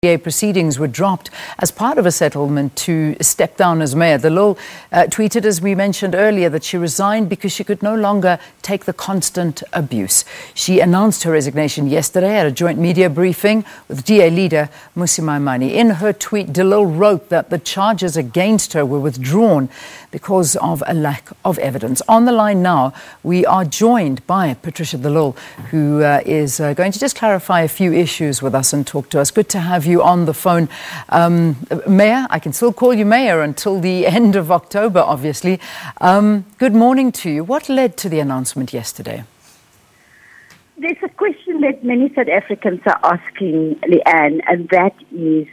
Proceedings were dropped as part of a settlement to step down as mayor. De Lille tweeted, as we mentioned earlier, that she resigned because she could no longer take the constant abuse. She announced her resignation yesterday at a joint media briefing with DA leader Mmusi Maimane. In her tweet, De Lille wrote that the charges against her were withdrawn because of a lack of evidence. On the line now, we are joined by Patricia de Lille, who is going to just clarify a few issues with us and talk to us. Good to have you on the phone. Mayor, I can still call you Mayor until the end of October, obviously. Good morning to you. What led to the announcement yesterday? There's a question that many South Africans are asking, Leanne, and that is,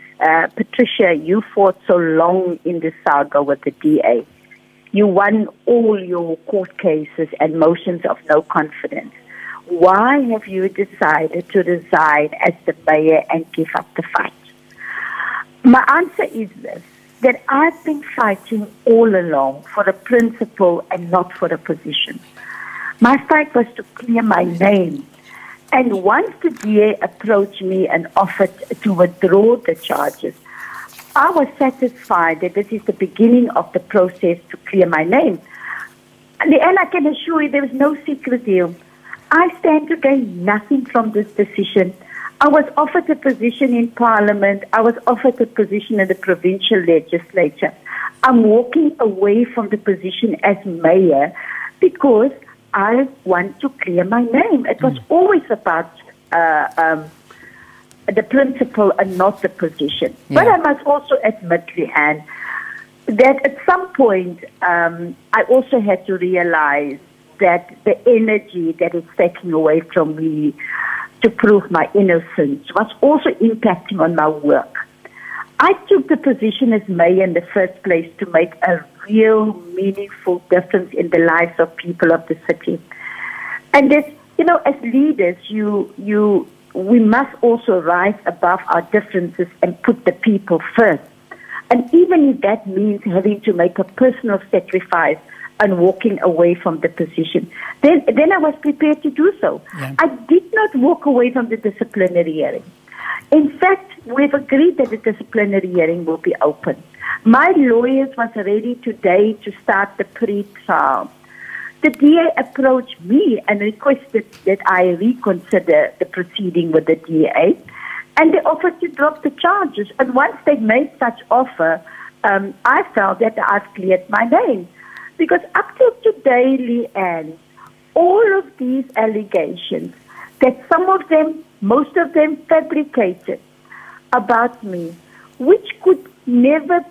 Patricia, you fought so long in the saga with the DA. You won all your court cases and motions of no confidence. Why have you decided to resign as the mayor and give up the fight? My answer is this, that I've been fighting all along for the principle and not for the position. My fight was to clear my name. And once the DA approached me and offered to withdraw the charges, I was satisfied that this is the beginning of the process to clear my name. And I can assure you there is no secret deal. I stand to gain nothing from this decision. I was offered a position in Parliament. I was offered a position in the provincial legislature. I'm walking away from the position as mayor because I want to clear my name. It was always about the principle and not the position. Yeah. But I must also admit, Leanne, that at some point I also had to realize that the energy that is taken away from me to prove my innocence was also impacting on my work. I took the position as mayor in the first place to make a real meaningful difference in the lives of people of the city. And that, as leaders, we must also rise above our differences and put the people first. And even if that means having to make a personal sacrifice and walking away from the position, then I was prepared to do so. Yeah. I did not walk away from the disciplinary hearing. In fact, we've agreed that the disciplinary hearing will be open. My lawyers was ready today to start the pre-trial. The DA approached me and requested that I reconsider the proceeding with the DA, and they offered to drop the charges. And once they made such offer, I felt that I've cleared my name. Because up till today, Leanne, all of these allegations, that some of them, most of them fabricated about me, which could never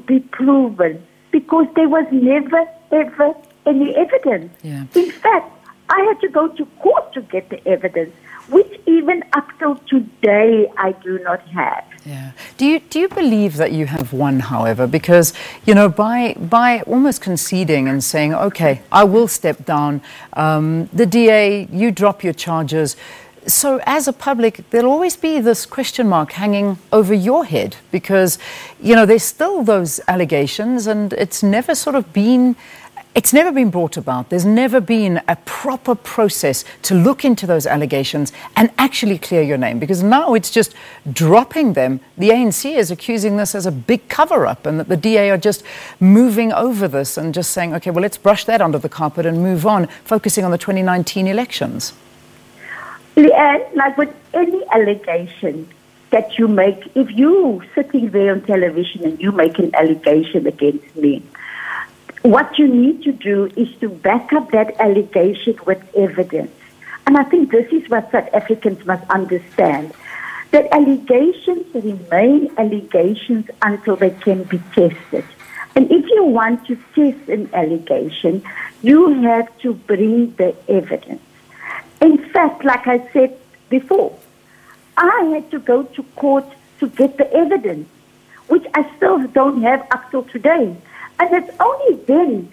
be proven because there was never, ever any evidence. Yeah. In fact, I had to go to court to get the evidence, which even up till today I do not have. Yeah. Do you believe that you have won, however? Because, by almost conceding and saying, okay, I will step down, the DA, you drop your charges. So as a public, there'll always be this question mark hanging over your head because, there's still those allegations and it's never been brought about. There's never been a proper process to look into those allegations and actually clear your name. Because now it's just dropping them. The ANC is accusing this as a big cover-up and that the DA are just moving over this and just saying, okay, well, let's brush that under the carpet and move on, focusing on the 2019 elections. Leanne, like with any allegation that you make, if you sitting there on television and you make an allegation against me, what you need to do is to back up that allegation with evidence. And I think this is what South Africans must understand, that allegations remain allegations until they can be tested. And if you want to test an allegation, you have to bring the evidence. In fact, like I said before, I had to go to court to get the evidence, which I still don't have up till today. And it's only then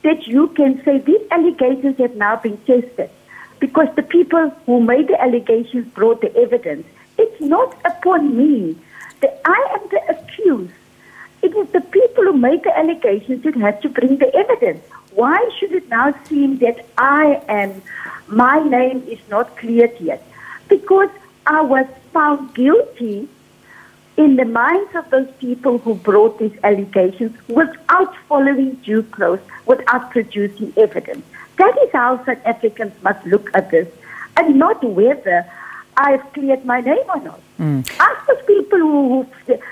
that you can say these allegations have now been tested because the people who made the allegations brought the evidence. It's not upon me that I am the accused. It is the people who made the allegations that have to bring the evidence. Why should it now seem that my name is not cleared yet? Because I was found guilty in the minds of those people who brought these allegations without following due process, without producing evidence. That is how South Africans must look at this, and not whether I've cleared my name or not. Ask those people who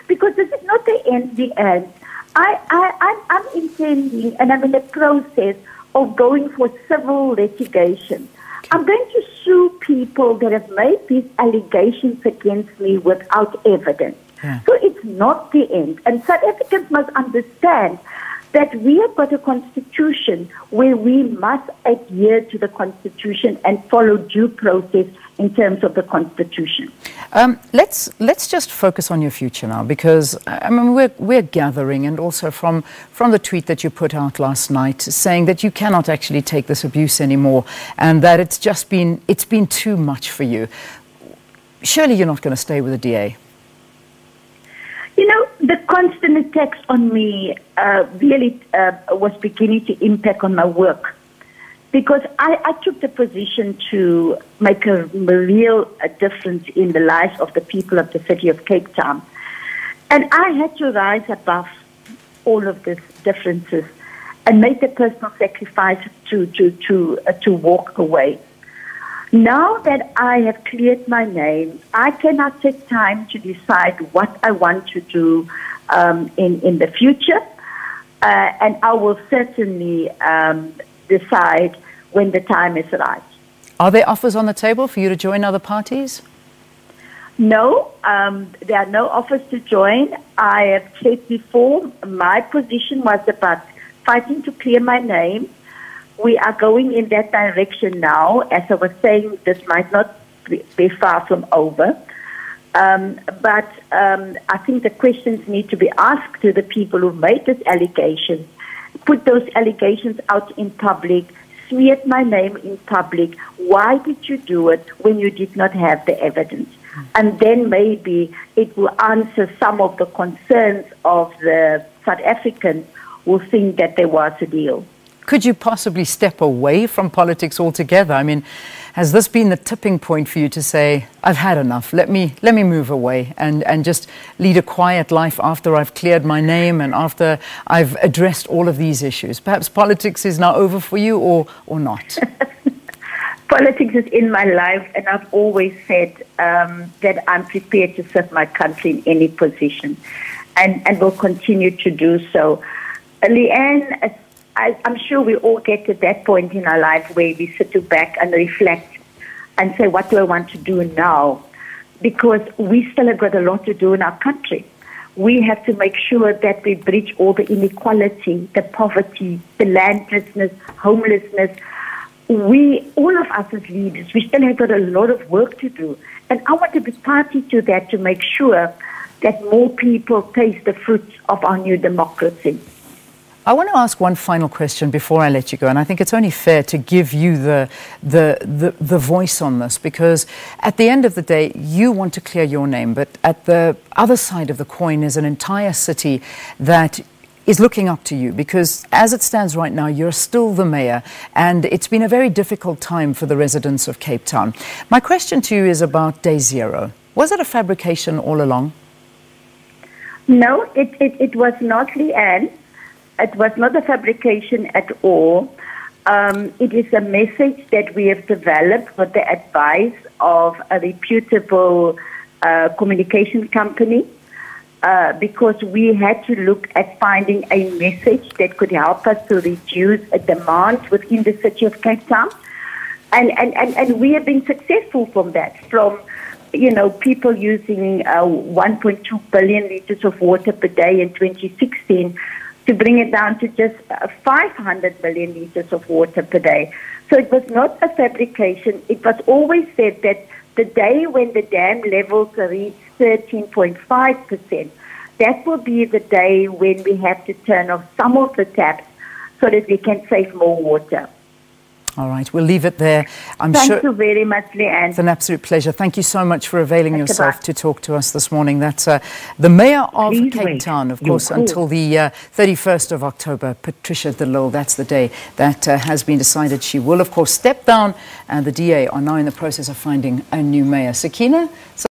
because this is not the end. I'm intending, and I'm in the process of going for civil litigation. I'm going to sue people that have made these allegations against me without evidence. Yeah. So it's not the end. And South Africans must understand that we have got a constitution where we must adhere to the constitution and follow due process in terms of the constitution. Let's just focus on your future now, because I mean we're gathering, and also from the tweet that you put out last night, saying that you cannot actually take this abuse anymore, and that it's been too much for you. Surely you're not going to stay with the DA. You know, the constant attacks on me really was beginning to impact on my work, because I took the position to make a real difference in the lives of the people of the city of Cape Town. And I had to rise above all of these differences and make the personal sacrifice to walk away. Now that I have cleared my name, I cannot take time to decide what I want to do in the future, and I will certainly decide when the time is right. Are there offers on the table for you to join other parties? No, there are no offers to join. I have said before, my position was about fighting to clear my name. We are going in that direction now. As I was saying, this might not be far from over. But I think the questions need to be asked to the people who made this allegation, put those allegations out in public, smeared my name in public. Why did you do it when you did not have the evidence? And then maybe it will answer some of the concerns of the South Africans who think that there was a deal. Could you possibly step away from politics altogether? I mean, has this been the tipping point for you to say, I've had enough, let me move away and just lead a quiet life after I've cleared my name and after I've addressed all of these issues? Perhaps politics is now over for you, or not? Politics is in my life, and I've always said that I'm prepared to serve my country in any position, and will continue to do so. Leanne, I'm sure we all get to that point in our life where we sit back and reflect and say, what do I want to do now? Because we still have got a lot to do in our country. We have to make sure that we bridge all the inequality, the poverty, the landlessness, homelessness. All of us as leaders, we still have got a lot of work to do. And I want to be party to that, to make sure that more people taste the fruits of our new democracy. I want to ask one final question before I let you go, and I think it's only fair to give you the voice on this, because at the end of the day, you want to clear your name, but at the other side of the coin is an entire city that is looking up to you, because as it stands right now, you're still the mayor, and it's been a very difficult time for the residents of Cape Town. My question to you is about Day Zero. Was it a fabrication all along? No, it was not, Leanne. It was not a fabrication at all. It is a message that we have developed with the advice of a reputable communication company, because we had to look at finding a message that could help us to reduce a demand within the city of Cape Town. And we have been successful from that, from people using 1.2 billion liters of water per day in 2016 to bring it down to just 500 million liters of water per day. So it was not a fabrication. It was always said that the day when the dam levels reach 13.5%, that will be the day when we have to turn off some of the taps so that we can save more water. All right, we'll leave it there. Thank you very much, Leanne. It's an absolute pleasure. Thank you so much for availing yourself to talk to us this morning. That's the Mayor of Cape Town, of course, until the 31st of October, Patricia de Lille. That's the day that has been decided. She will, of course, step down, and the DA are now in the process of finding a new mayor. Sakina?